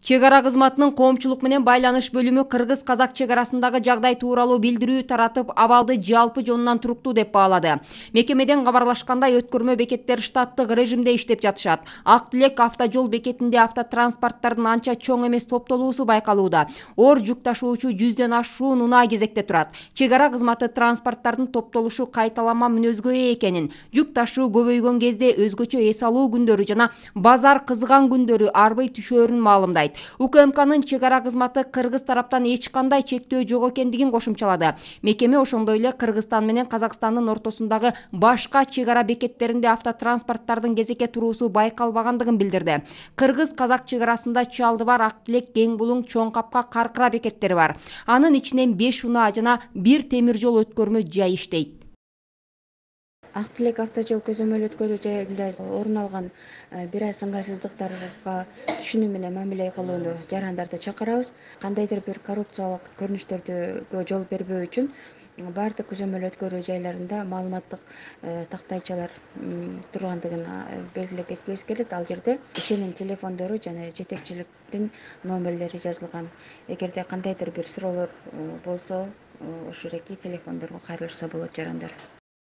Чек ара кызматынын коомчулук менен байланыш бөлүмү кыргыз-казак чек арасындагы жагдай тууралуу билдирүү таратып, абалды жалпы жонунан туруктуу деп баалады. Мекемеден кабарлашкандай, өткөрмө бекеттер штаттык режимде иштеп жатышат. Ак Тилек автожол бекетинде автотранспорттардын анча чоң эмес топтолуусу байкалууда. Оор жүк ташуучу 100ден ашуун унаа кезекте турат. Чек ара кызматы транспорттардын топтолушу кайталама мүнөзгө ээ экенин, жүк ташуу көбөйгөн кезде өзгөчө эс алуу күндөрү жана базар кызган күндөрү арбый түшөөрүн маалымдайт. УКМКнын чек ара кызматы кыргыз тараптан эч кандай чектөө жок экендигин кошумчалады. Мекеме ошондой эле Кыргызстан менен Казакстандын ортосундагы башка чек ара бекеттеринде автотранспорттардын кезекке туруусу байкалбагандыгын билдирди. Кыргыз-казак чек арасында Чалдыбар, Ак Тилек, Кең Булуң, Чоң Капка, Каркыра бекеттери бар. Анын ичинен 5 унаа жана 1 темир жол өткөрмө жай иштейт. Ак Тилек автожол көзөмөл өткөрүү жайында орун алган бир аз ыңгайсыздыктарга түшүнүү менен мамиле кылууну жарандарды чакырабыз. Кандайдыр бир коррупциялык көрүнүштөргө жол бербөө үчүн баардык көзөмөл өткөрүү жайларында маалыматтык тактайчалар тургандыгын белгилеп кеткибиз келет. Ал жерде ишеним телефондору жана жетекчиликтин номерлери жазылган. Эгерде кандайдыр бир суроолор болсо, ошол эки телефондорго кайрылышса болот жарандар.